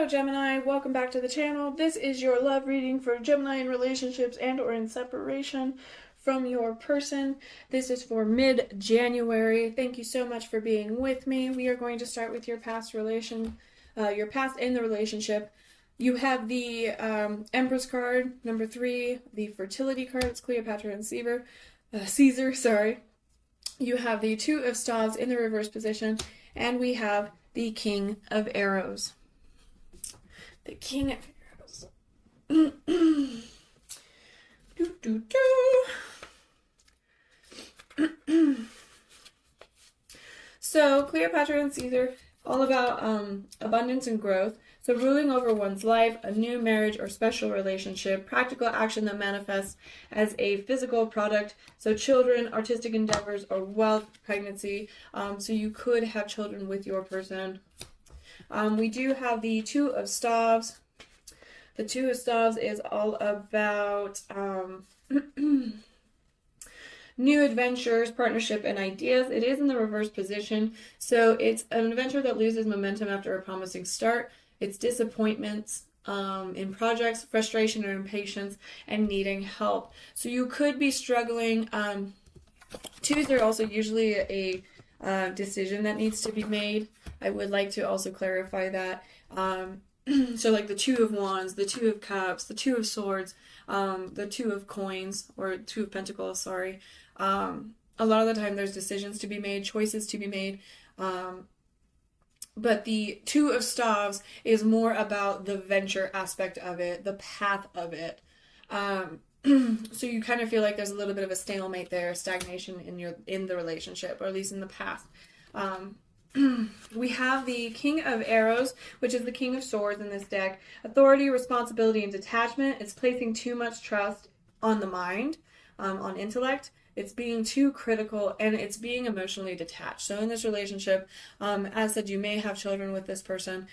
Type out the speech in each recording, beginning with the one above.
Gemini, welcome back to the channel. This is your love reading for Gemini in relationships and or in separation from your person. This is for mid-January. Thank you so much for being with me. We are going to start with your past your past in the relationship. You have the Empress card, number 3, the fertility card, it's Cleopatra and Caesar, sorry. You have the Two of Staves in the reverse position, and we have the King of Arrows. The King of Arrows. do, do, do. So, Cleopatra and Caesar, all about abundance and growth. So, ruling over one's life, a new marriage or special relationship, practical action that manifests as a physical product. So, children, artistic endeavors, or wealth, pregnancy. So, you could have children with your person. We do have the Two of Staves. The Two of Staves is all about new adventures, partnership, and ideas. It is in the reverse position, so it's an adventure that loses momentum after a promising start. It's disappointments in projects, frustration or impatience, and needing help. So you could be struggling. Twos are also usually a decision that needs to be made. I would like to also clarify that. So like the Two of Wands, the Two of Cups, the Two of Swords, the Two of Coins, or Two of Pentacles, sorry. A lot of the time there's decisions to be made, choices to be made. But the Two of Staves is more about the venture aspect of it, the path of it. So you kind of feel like there's a little bit of a stalemate there, stagnation in the relationship, or at least in the past. We have the King of Arrows, which is the King of Swords in this deck. Authority, responsibility, and detachment. It's placing too much trust on the mind, on intellect. It's being too critical, and it's being emotionally detached. So in this relationship, as said, you may have children with this person.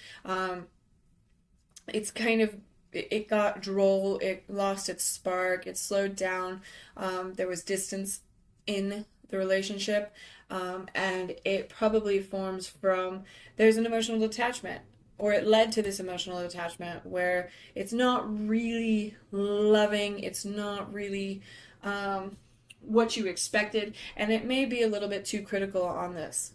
It's kind of, it got droll, it lost its spark, it slowed down, there was distance in the relationship, and it probably forms from, there's an emotional detachment, or it led to this emotional attachment where it's not really loving, it's not really what you expected, and it may be a little bit too critical on this.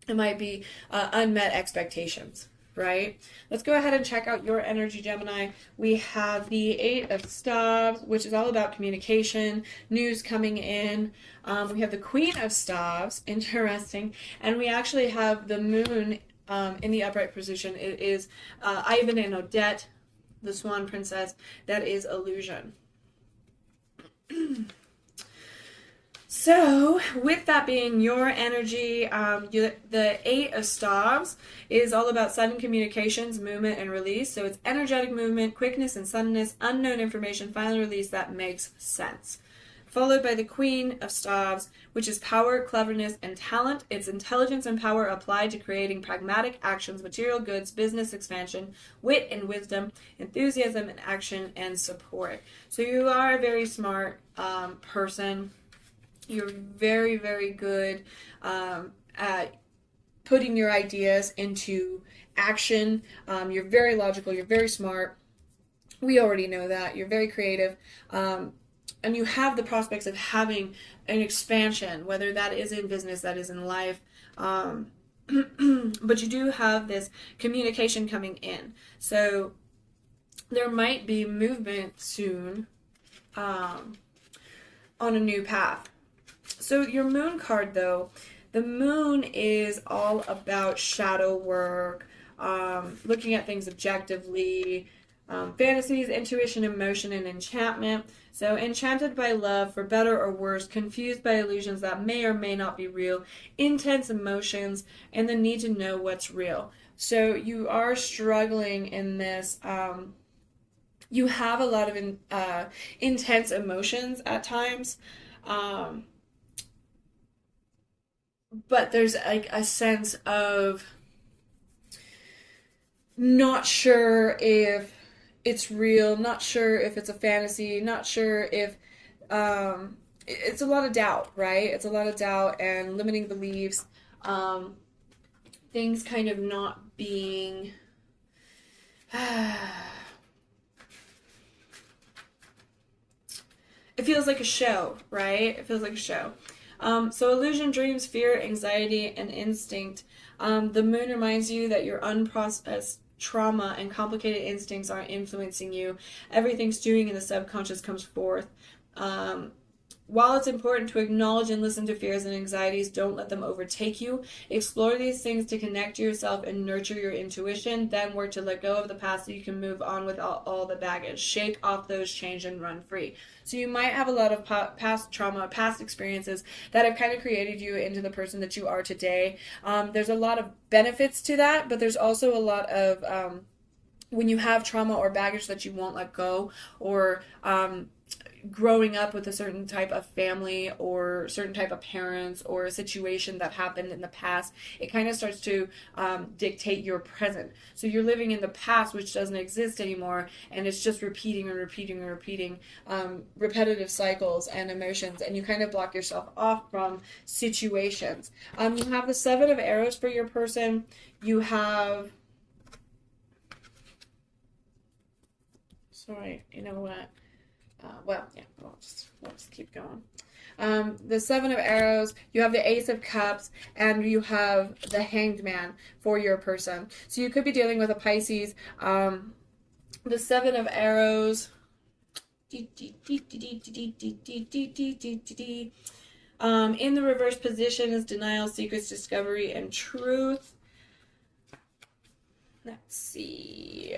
It might be unmet expectations, right? Let's go ahead and check out your energy, Gemini. We have the Eight of Staves, which is all about communication, news coming in. We have the Queen of Staves, interesting, and we actually have the Moon in the upright position. It is Ivan and Odette, the Swan Princess. That is illusion. So, with that being your energy, the Eight of Staves is all about sudden communications, movement, and release. So it's energetic movement, quickness and suddenness, unknown information, final release that makes sense. Followed by the Queen of Staves, which is power, cleverness, and talent. It's intelligence and power applied to creating pragmatic actions, material goods, business expansion, wit and wisdom, enthusiasm and action, and support. So you are a very smart person. You're very, very good at putting your ideas into action. You're very logical. You're very smart. We already know that. You're very creative. And you have the prospects of having an expansion, whether that is in business, that is in life. But you do have this communication coming in. So there might be movement soon on a new path. So your Moon card, though, the Moon is all about shadow work, looking at things objectively, fantasies, intuition, emotion, and enchantment. So enchanted by love, for better or worse, confused by illusions that may or may not be real, intense emotions, and the need to know what's real. So you are struggling in this. You have a lot of intense emotions at times. But there's like a sense of not sure if it's real, not sure if it's a fantasy, not sure if it's a lot of doubt, right? It's a lot of doubt and limiting beliefs, things kind of not being It feels like a show, right? It feels like a show. So illusion, dreams, fear, anxiety, and instinct. The moon reminds you that your unprocessed trauma and complicated instincts are influencing you. Everything stewing in the subconscious comes forth. Um, while it's important to acknowledge and listen to fears and anxieties, don't let them overtake you. Explore these things to connect to yourself and nurture your intuition. Then work to let go of the past so you can move on with all the baggage. Shake off those chains and run free. So you might have a lot of past trauma, past experiences that have kind of created you into the person that you are today. There's a lot of benefits to that, but there's also a lot of when you have trauma or baggage that you won't let go, or growing up with a certain type of family or certain type of parents or a situation that happened in the past, it kind of starts to dictate your present. So you're living in the past, which doesn't exist anymore, and it's just repeating and repeating and repeating repetitive cycles and emotions, and you kind of block yourself off from situations. You have the Seven of Arrows for your person. You have, sorry, you know what? We'll just keep going. The Seven of Arrows, you have the Ace of Cups, and you have the Hanged Man for your person. So you could be dealing with a Pisces. The Seven of Arrows. In the reverse position is denial, secrets, discovery, and truth. Let's see.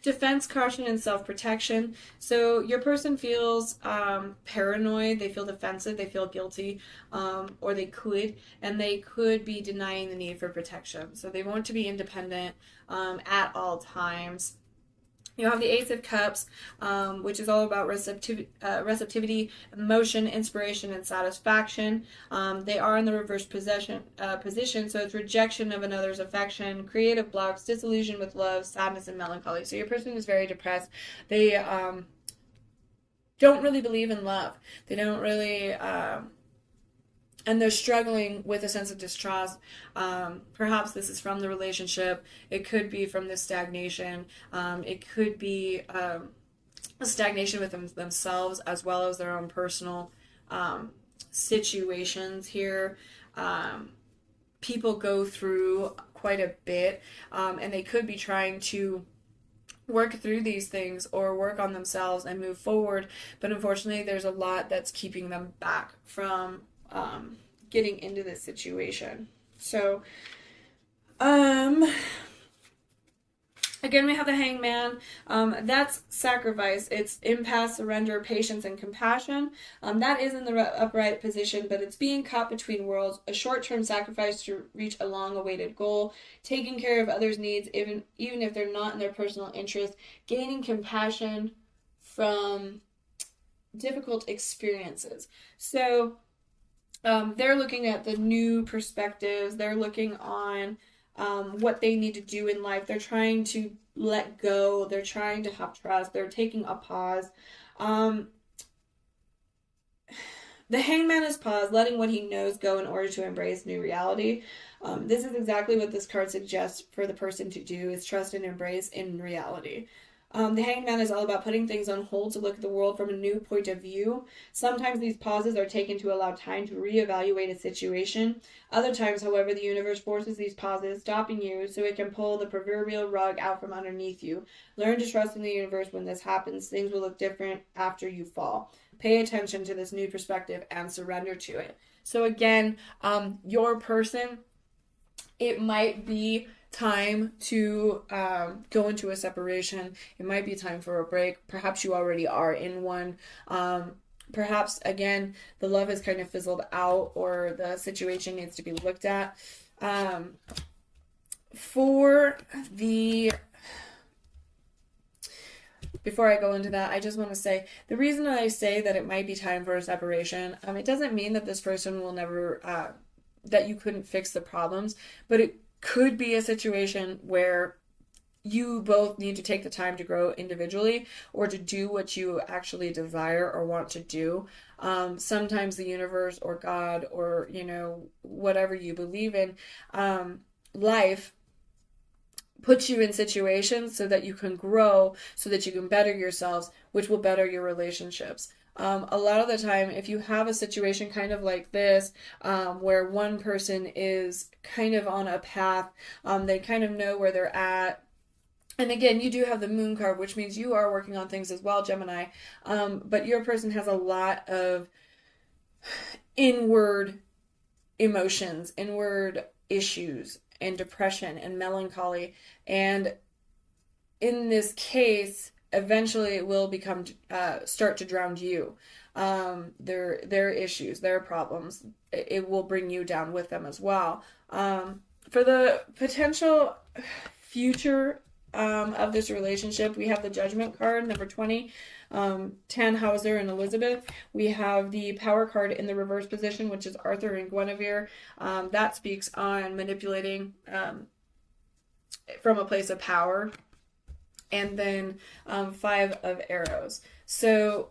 Defense, caution, and self-protection. So your person feels paranoid, they feel defensive, they feel guilty, or they could be denying the need for protection. So they want to be independent at all times. You have the Ace of Cups, which is all about receptivity, emotion, inspiration, and satisfaction. They are in the reverse position, so it's rejection of another's affection, creative blocks, disillusion with love, sadness, and melancholy. So your person is very depressed. They don't really believe in love. They don't really... and they're struggling with a sense of distrust. Perhaps this is from the relationship. It could be from the stagnation. It could be a stagnation with themselves as well as their own personal situations here. People go through quite a bit, and they could be trying to work through these things or work on themselves and move forward. But unfortunately, there's a lot that's keeping them back from getting into this situation. So, again, we have the Hangman. That's sacrifice. It's impasse, surrender, patience, and compassion. That is in the upright position, but it's being caught between worlds, a short-term sacrifice to reach a long-awaited goal, taking care of others' needs, even if they're not in their personal interest, gaining compassion from difficult experiences. So, they're looking at the new perspectives. They're looking on what they need to do in life. They're trying to let go. They're trying to have trust. They're taking a pause. The Hangman is pause, letting what he knows go in order to embrace new reality. This is exactly what this card suggests for the person to do, is trust and embrace in reality. The Hangman is all about putting things on hold to look at the world from a new point of view. Sometimes these pauses are taken to allow time to reevaluate a situation. Other times, however, the universe forces these pauses, stopping you so it can pull the proverbial rug out from underneath you. Learn to trust in the universe when this happens. Things will look different after you fall. Pay attention to this new perspective and surrender to it. So again, your person, it might be time to go into a separation. It might be time for a break. Perhaps you already are in one. Perhaps, again, the love has kind of fizzled out, or the situation needs to be looked at. Before I go into that, I just want to say, the reason that I say that it might be time for a separation, it doesn't mean that this person will never, that you couldn't fix the problems, but it could be a situation where you both need to take the time to grow individually, or to do what you actually desire or want to do. Sometimes the universe or God, or whatever you believe in, life puts you in situations so that you can grow, so that you can better yourselves, which will better your relationships. A lot of the time, if you have a situation kind of like this, where one person is kind of on a path, they kind of know where they're at. And again, you do have the moon card, which means you are working on things as well, Gemini. But your person has a lot of inward emotions, inward issues, and depression and melancholy. And in this case, eventually it will become start to drown you. Their issues, their problems, it will bring you down with them as well. For the potential future of this relationship, we have the Judgment card, number 20, Tannhauser and Elizabeth. We have the Power card in the reverse position, which is Arthur and Guinevere. That speaks on manipulating from a place of power. And then 5 of Arrows. So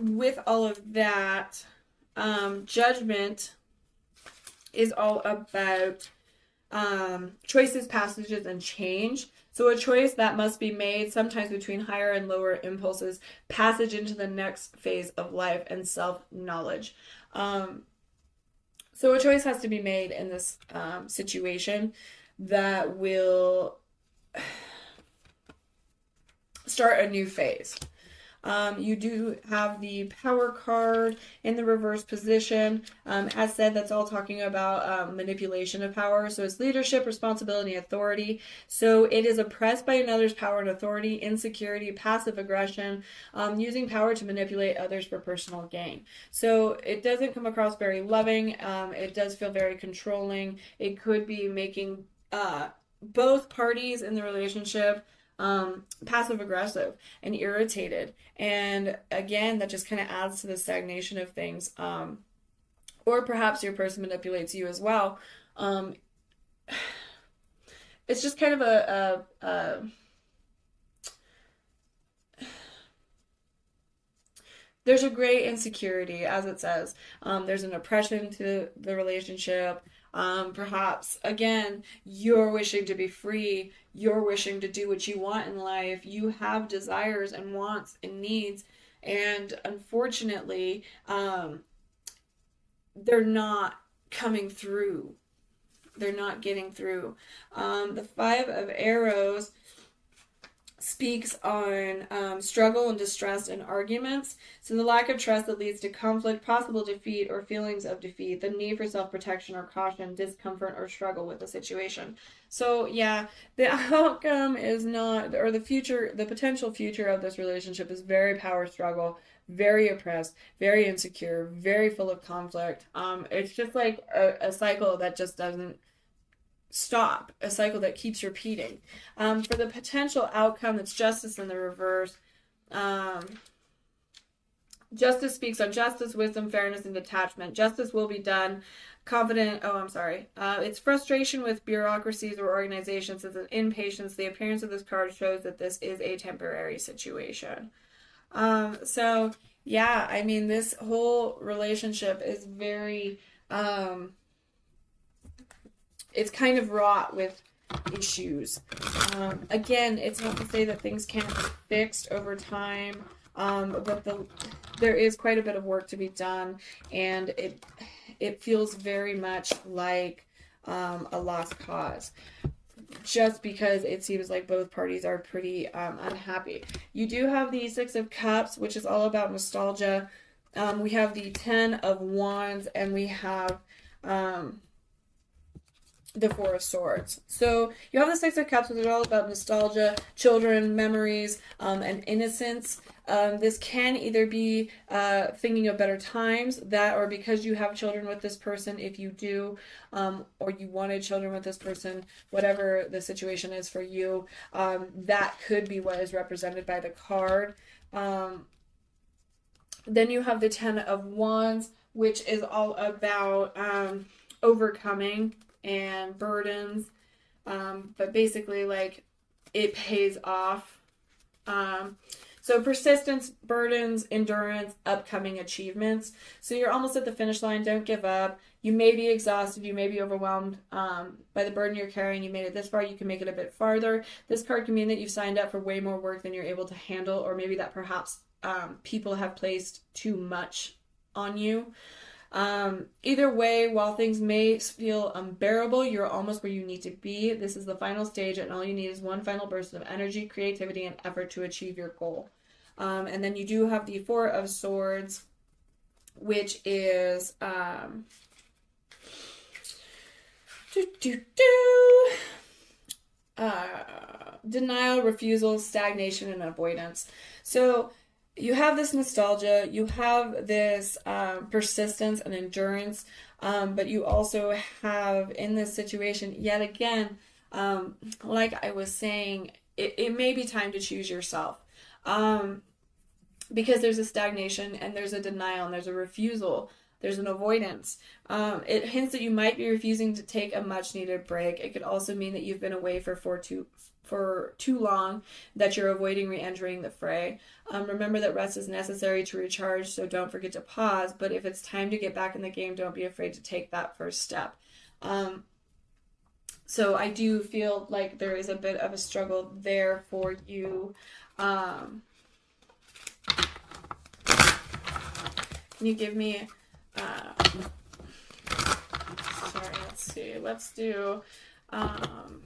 with all of that, Judgment is all about choices, passages, and change. So a choice that must be made sometimes between higher and lower impulses, passage into the next phase of life, and self-knowledge. So a choice has to be made in this situation that will start a new phase. You do have the Power card in the reverse position. As said, that's all talking about manipulation of power. So it's leadership, responsibility, authority. So it is oppressed by another's power and authority, insecurity, passive aggression, using power to manipulate others for personal gain. So it doesn't come across very loving. It does feel very controlling. It could be making both parties in the relationship passive aggressive and irritated, and again that just kind of adds to the stagnation of things, or perhaps your person manipulates you as well. It's just kind of a there's a great insecurity, as it says. There's an oppression to the relationship. Perhaps, again, you're wishing to be free. You're wishing to do what you want in life. You have desires and wants and needs. And unfortunately, they're not coming through. They're not getting through. The 5 of Arrows speaks on struggle and distress and arguments. So the lack of trust that leads to conflict, possible defeat, or feelings of defeat, the need for self-protection or caution, discomfort, or struggle with the situation. So yeah, the outcome is not, or the future, the potential future of this relationship is very power struggle, very oppressed, very insecure, very full of conflict. It's just like a cycle that just doesn't stop, a cycle that keeps repeating. For the potential outcome, it's Justice in the reverse. Justice speaks on justice, wisdom, fairness, and detachment. Justice will be done. It's frustration with bureaucracies or organizations. It's an impatience. The appearance of this card shows that this is a temporary situation. So yeah, I mean, this whole relationship is very, it's kind of wrought with issues. Again, it's not to say that things can't be fixed over time, but there is quite a bit of work to be done, and it feels very much like a lost cause, just because it seems like both parties are pretty unhappy. You do have the 6 of Cups, which is all about nostalgia. We have the 10 of Wands, and we have the 4 of Swords. So you have the 6 of Cups, which is all about nostalgia, children, memories, and innocence. This can either be thinking of better times, that, or because you have children with this person, if you do, or you wanted children with this person, whatever the situation is for you, that could be what is represented by the card. Then you have the 10 of Wands, which is all about overcoming and burdens, but basically, like, it pays off. So persistence, burdens, endurance, upcoming achievements. So you're almost at the finish line. Don't give up. You may be exhausted, you may be overwhelmed by the burden you're carrying. You made it this far, you can make it a bit farther. This card can mean that you've signed up for way more work than you're able to handle, or maybe that perhaps people have placed too much on you. Either way, while things may feel unbearable, you're almost where you need to be. This is the final stage, and all you need is one final burst of energy, creativity, and effort to achieve your goal. And then you do have the Four of Swords, which is denial, refusal, stagnation, and avoidance. So you have this nostalgia, you have this persistence and endurance, but you also have in this situation, yet again, like I was saying, it may be time to choose yourself. Because there's a stagnation and there's a denial and there's a refusal. There's an avoidance. It hints that you might be refusing to take a much needed break. It could also mean that you've been away for too long, that you're avoiding re-entering the fray. Remember that rest is necessary to recharge, so don't forget to pause. But if it's time to get back in the game, don't be afraid to take that first step. So I do feel like there is a bit of a struggle there for you. Can you give me, sorry, let's see, let's do, can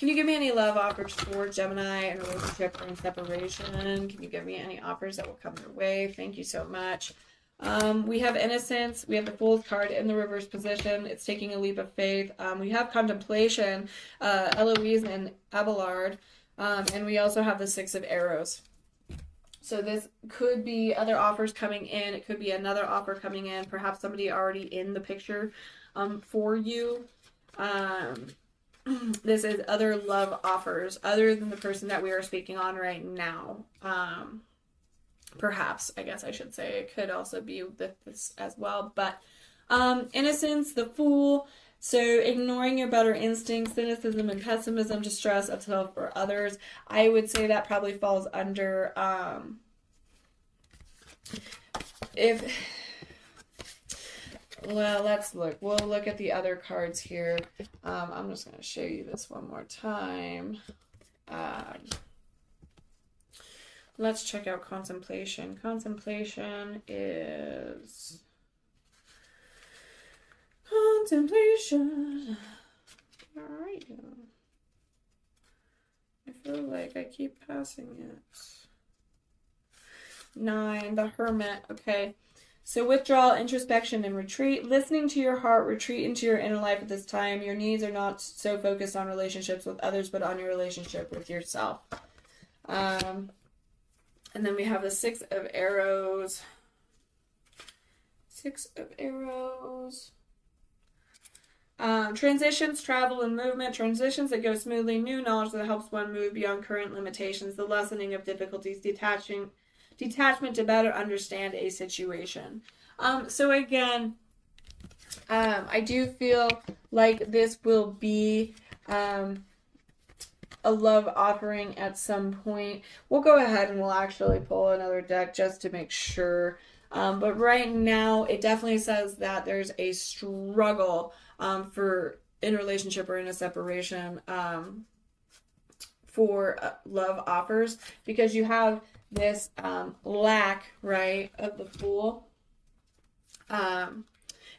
you give me any love offers for Gemini in a relationship or in separation? Can you give me any offers that will come your way? Thank you so much. We have Innocence. We have the Fool's card in the reverse position. It's taking a leap of faith. We have Contemplation, Eloise and Abelard. And we also have the Six of Arrows. So this could be other offers coming in. It could be another offer coming in. Perhaps somebody already in the picture for you. This is other love offers other than the person that we are speaking on right now. Perhaps, I guess I should say. It could also be this as well. But Innocence, the Fool. So ignoring your better instincts, cynicism and pessimism, distress of self or others. I would say that probably falls under well, let's look. We'll look at the other cards here. I'm just going to show you this one more time. Let's check out Contemplation. Contemplation is... Contemplation. Alright. I feel like I keep passing it. 9, the Hermit. Okay. So withdrawal, introspection, and retreat. Listening to your heart, retreat into your inner life at this time. Your needs are not so focused on relationships with others, but on your relationship with yourself. And then we have the Six of Arrows. Six of Arrows. Transitions, travel, and movement. Transitions that go smoothly. New knowledge that helps one move beyond current limitations. The lessening of difficulties. Detachment to better understand a situation. So again, I do feel like this will be a love offering at some point. We'll go ahead and we'll actually pull another deck just to make sure. But right now, it definitely says that there's a struggle for in a relationship or in a separation for love offers, because you have this lack, right, of the Fool.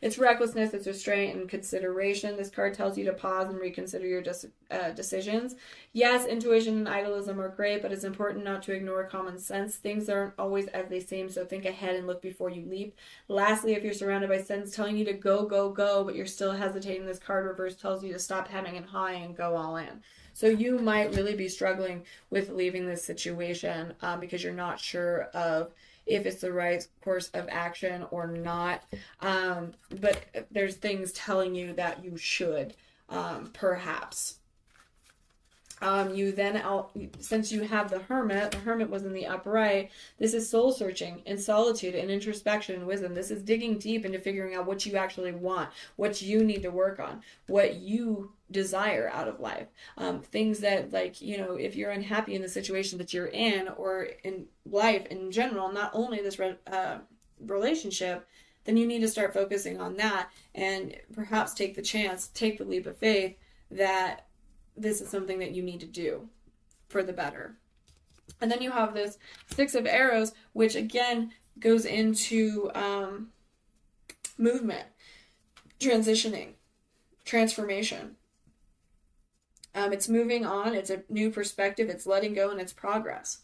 It's recklessness, it's restraint and consideration. This card tells you to pause and reconsider your decisions. Yes, intuition and idealism are great, but it's important not to ignore common sense. Things aren't always as they seem, so think ahead and look before you leap. Lastly, if you're surrounded by sense telling you to go, go, go, but you're still hesitating, this card reverse tells you to stop hemming and hawing and go all in. So you might really be struggling with leaving this situation because you're not sure of if it's the right course of action or not. But there's things telling you that you should, perhaps. You then, since you have the Hermit was in the upright. This is soul searching and solitude and introspection and wisdom. This is digging deep into figuring out what you actually want, what you need to work on, what you desire out of life. Things that, like, you know, if you're unhappy in the situation that you're in or in life in general, not only this relationship, then you need to start focusing on that and perhaps take the leap of faith that this is something that you need to do for the better. And then you have this Six of Arrows, which again goes into movement, transitioning, transformation. It's moving on, it's a new perspective, it's letting go, and it's progress.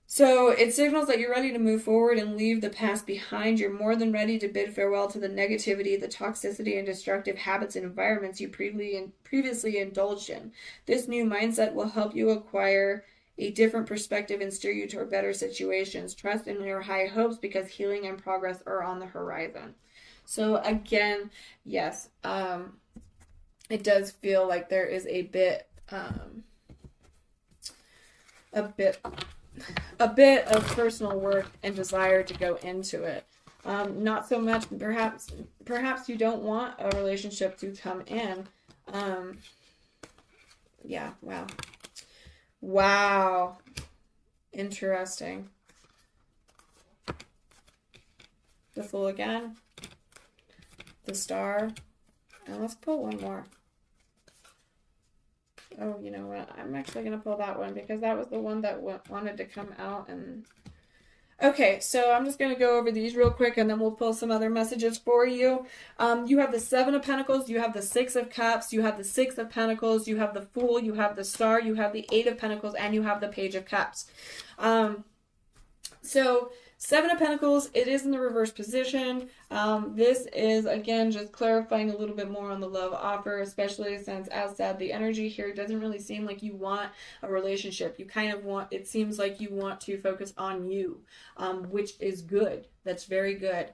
So it signals that you're ready to move forward and leave the past behind. You're more than ready to bid farewell to the negativity, the toxicity, and destructive habits and environments you previously indulged in. This new mindset will help you acquire a different perspective and steer you toward better situations. Trust in your high hopes because healing and progress are on the horizon. So again, yes, it does feel like there is a bit of personal work and desire to go into it. Not so much, perhaps you don't want a relationship to come in. Yeah, wow. Wow. Interesting. The Fool again. The Star. And let's pull one more. Oh, you know what? I'm actually going to pull that one because that was the one that wanted to come out. And okay, so I'm just going to go over these real quick and then we'll pull some other messages for you. You have the Seven of Pentacles, you have the Six of Cups, you have the Six of Pentacles, you have the Fool, you have the Star, you have the Eight of Pentacles, and you have the Page of Cups. So Seven of Pentacles, it is in the reverse position. This is, again, just clarifying a little bit more on the love offer, especially since, as said, the energy here doesn't really seem like you want a relationship. You kind of want, it seems like you want to focus on you, which is good. That's very good.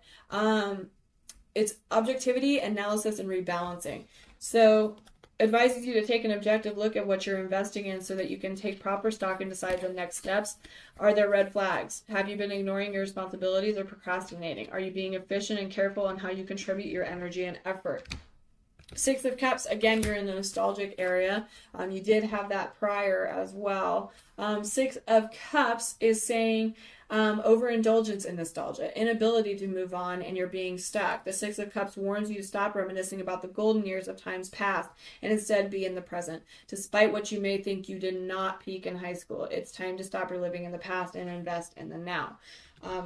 It's objectivity, analysis, and rebalancing. So advises you to take an objective look at what you're investing in so that you can take proper stock and decide the next steps. Are there red flags? Have you been ignoring your responsibilities or procrastinating? Are you being efficient and careful on how you contribute your energy and effort? Six of Cups, again, you're in the nostalgic area. You did have that prior as well. Six of Cups is saying overindulgence in nostalgia, inability to move on, and you're being stuck. The Six of Cups warns you to stop reminiscing about the golden years of times past and instead be in the present. Despite what you may think, you did not peak in high school. It's time to stop reliving in the past and invest in the now.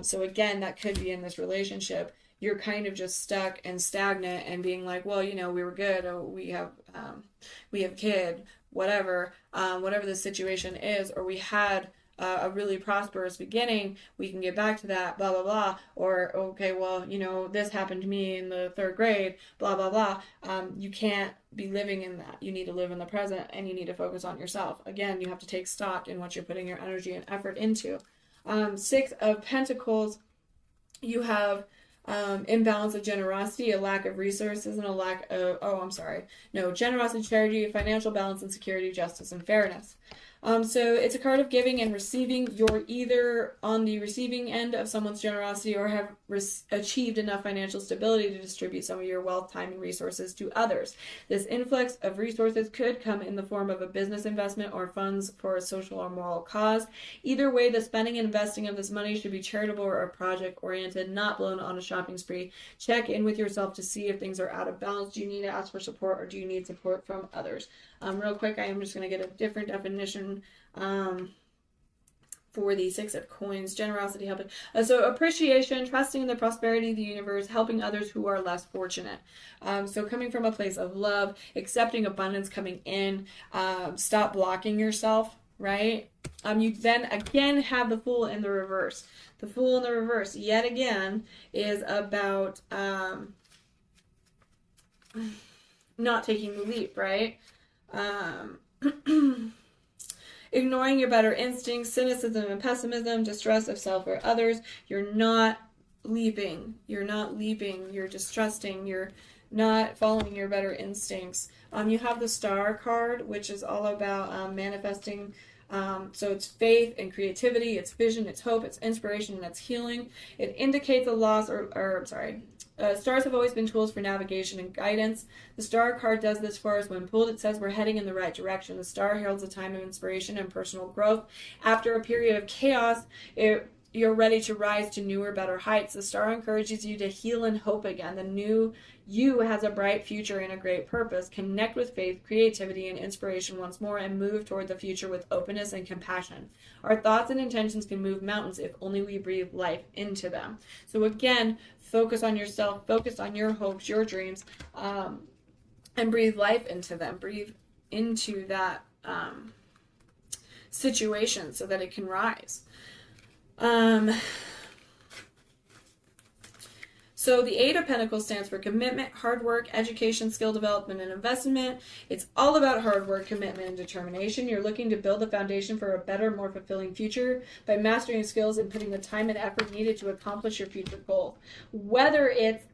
So again, that could be in this relationship. You're kind of just stuck and stagnant and being like, well, you know, we were good, or we have a kid, whatever the situation is, or we had a really prosperous beginning, we can get back to that, blah, blah, blah. Or, okay, well, you know, this happened to me in the third grade, blah, blah, blah. You can't be living in that. You need to live in the present and you need to focus on yourself. Again, you have to take stock in what you're putting your energy and effort into. Six of Pentacles, you have imbalance of generosity, a lack of resources, and a lack of, generosity, charity, financial balance, and security, justice, and fairness. So it's a card of giving and receiving. You're either on the receiving end of someone's generosity or have achieved enough financial stability to distribute some of your wealth, time, and resources to others. This influx of resources could come in the form of a business investment or funds for a social or moral cause. Either way, the spending and investing of this money should be charitable or project-oriented, not blown on a shopping spree. Check in with yourself to see if things are out of balance. Do you need to ask for support or do you need support from others? Real quick, I am just going to get a different definition for the Six of Coins. Generosity, helping. So appreciation, trusting in the prosperity of the universe, helping others who are less fortunate. So coming from a place of love, accepting abundance coming in, stop blocking yourself, right? You then again have the Fool in the reverse. The Fool in the reverse, yet again, is about not taking the leap, right? Ignoring your better instincts, cynicism and pessimism, distrust of self or others. You're not leaping. You're distrusting. You're not following your better instincts. You have the Star card, which is all about manifesting. So it's faith and creativity, it's vision, it's hope, it's inspiration, and it's healing. It indicates a loss stars have always been tools for navigation and guidance. The Star card does this for us. When pulled, it says we're heading in the right direction. The Star heralds a time of inspiration and personal growth. After a period of chaos, it you're ready to rise to newer, better heights. The star encourages you to heal and hope again. The new you has a bright future and a great purpose. Connect with faith, creativity, and inspiration once more and move toward the future with openness and compassion. Our thoughts and intentions can move mountains if only we breathe life into them. So again, focus on yourself, focus on your hopes, your dreams, and breathe life into them. Breathe into that situation so that it can rise. So the Eight of Pentacles stands for commitment, hard work, education, skill development, and investment. It's all about hard work, commitment, and determination. You're looking to build a foundation for a better, more fulfilling future by mastering skills and putting the time and effort needed to accomplish your future goal. Whether it's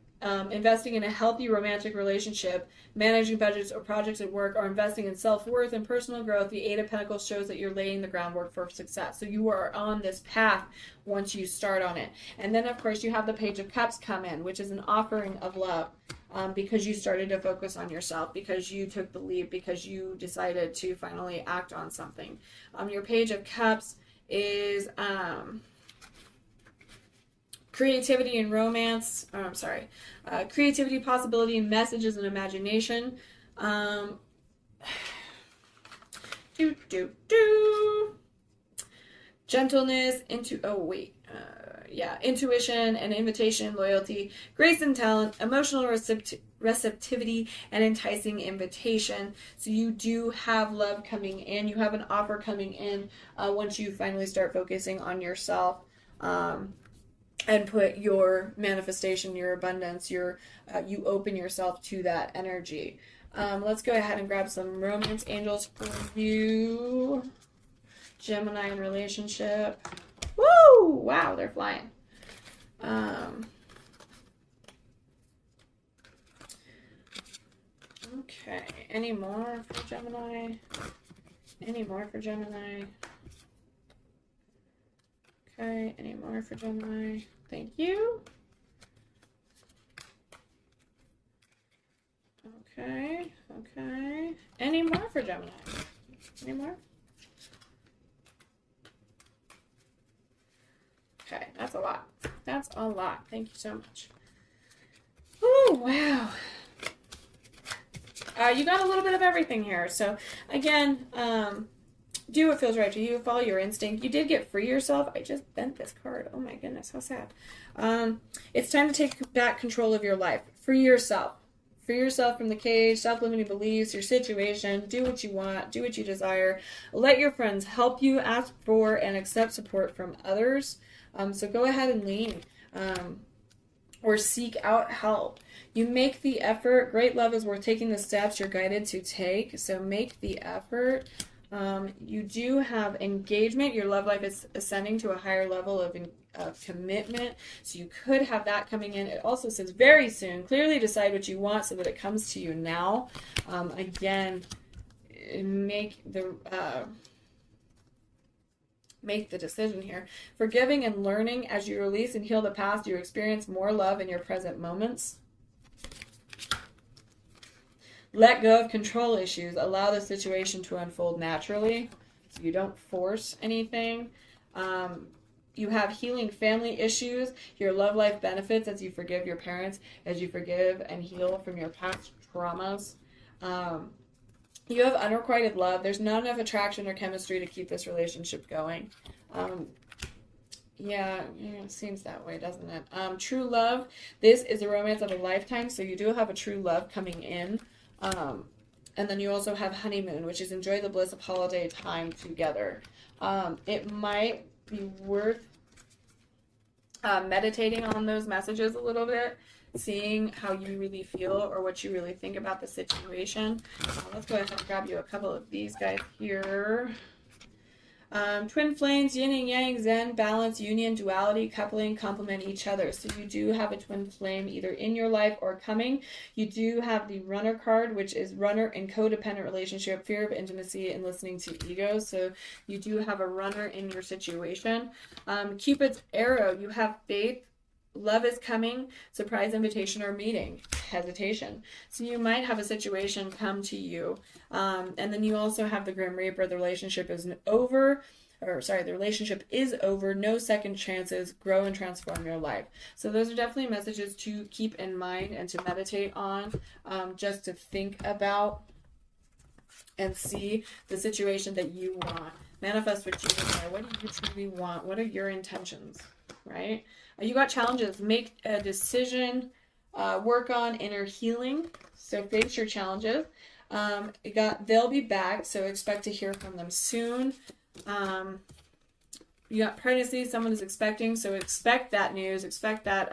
investing in a healthy romantic relationship, managing budgets or projects at work, or investing in self-worth and personal growth, the Eight of Pentacles shows that you're laying the groundwork for success. So you are on this path once you start on it. And then, of course, you have the Page of Cups come in, which is an offering of love, because you started to focus on yourself, because you took the leap, because you decided to finally act on something. Your Page of Cups is creativity and romance, creativity, possibility, messages, and imagination. Gentleness, intuition and invitation, loyalty, grace and talent, emotional receptivity, and enticing invitation. So you do have love coming in. You have an offer coming in once you finally start focusing on yourself. And put your manifestation, your abundance, you open yourself to that energy. Let's go ahead and grab some romance angels for you. Gemini in relationship. Woo! Wow, they're flying. Okay, any more for Gemini? Any more for Gemini? Okay, any more for Gemini? Thank you. Okay. Any more for Gemini? Any more? Okay, that's a lot. That's a lot. Thank you so much. Oh, wow. You got a little bit of everything here. So, again, do what feels right to you. Follow your instinct. You did get free yourself. I just bent this card. Oh my goodness, how sad. It's time to take back control of your life. Free yourself. Free yourself from the cage, self-limiting beliefs, your situation. Do what you want. Do what you desire. Let your friends help you. Ask for and accept support from others. So go ahead and lean. Or seek out help. You make the effort. Great love is worth taking the steps you're guided to take. So make the effort. You do have engagement. Your love life is ascending to a higher level of commitment. So you could have that coming in. It also says very soon. Clearly decide what you want so that it comes to you now. Again, make the decision here. Forgiving and learning. As you release and heal the past, you experience more love in your present moments. Let go of control issues. Allow the situation to unfold naturally, so you don't force anything. You have healing family issues. Your love life benefits as you forgive your parents, as you forgive and heal from your past traumas. You have unrequited love. There's not enough attraction or chemistry to keep this relationship going. Yeah, it seems that way, doesn't it? True love. This is a romance of a lifetime, so you do have a true love coming in. And then you also have honeymoon, which is enjoy the bliss of holiday time together. It might be worth meditating on those messages a little bit, seeing how you really feel or what you really think about the situation. Let's go ahead and grab you a couple of these guys here. Twin flames, yin and yang, zen, balance, union, duality, coupling, complement each other. So you do have a twin flame either in your life or coming. You do have the runner card, which is runner and codependent relationship, fear of intimacy, and listening to ego. So you do have a runner in your situation. Cupid's arrow, you have faith. Love is coming, surprise invitation or meeting, hesitation. So you might have a situation come to you. And then you also have the Grim Reaper, the relationship isn't over. the relationship is over. No second chances. Grow and transform your life. So those are definitely messages to keep in mind and to meditate on, just to think about and see the situation that you want. Manifest what you desire. What do you truly want? What are your intentions, right? You got challenges. Make a decision. Work on inner healing. So face your challenges. They'll be back, so expect to hear from them soon. You got pregnancy. Someone is expecting, so expect that news. Expect that.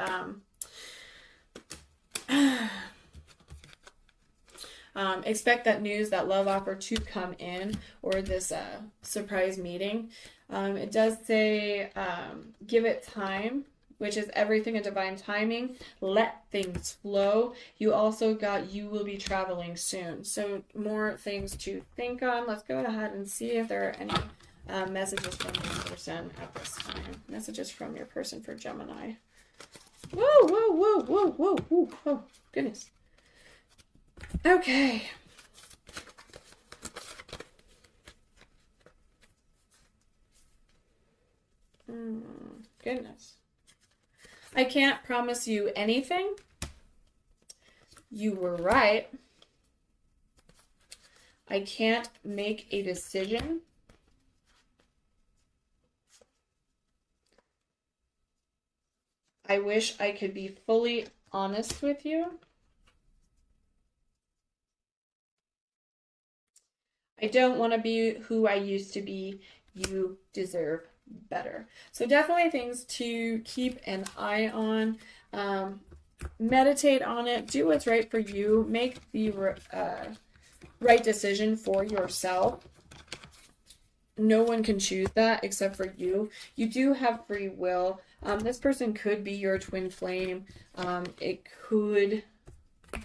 Expect that news, that love offer to come in, or this surprise meeting. It does say give it time, which is everything in divine timing. Let things flow. You also got you will be traveling soon. So more things to think on. Let's go ahead and see if there are any messages from your person at this time. Messages from your person for Gemini. Whoa, whoa, whoa, whoa, whoa, whoa, oh, goodness. Okay. Goodness. I can't promise you anything. You were right. I can't make a decision. I wish I could be fully honest with you. I don't want to be who I used to be. You deserve better. So definitely things to keep an eye on. Meditate on it. Do what's right for you. Make the right decision for yourself. No one can choose that except for you. You do have free will. This person could be your twin flame. It could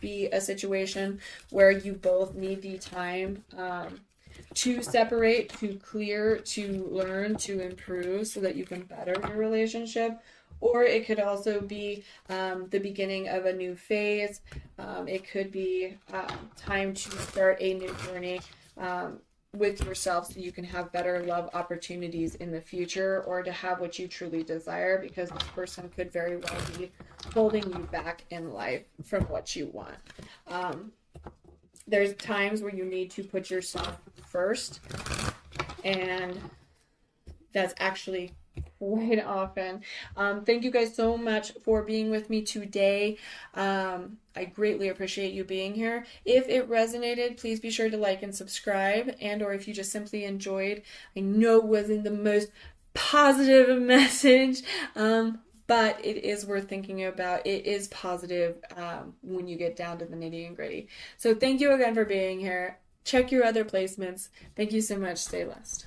be a situation where you both need the time to separate, to clear, to learn, to improve so that you can better your relationship. Or it could also be the beginning of a new phase. It could be time to start a new journey with yourself so you can have better love opportunities in the future, or to have what you truly desire, because this person could very well be holding you back in life from what you want. There's times where you need to put yourself first, and that's actually quite often. Thank you guys so much for being with me today. I greatly appreciate you being here. If it resonated, please be sure to like and subscribe, and or if you just simply enjoyed, I know it wasn't the most positive message, but it is worth thinking about. It is positive when you get down to the nitty and gritty. So thank you again for being here. Check your other placements. Thank you so much. Stay blessed.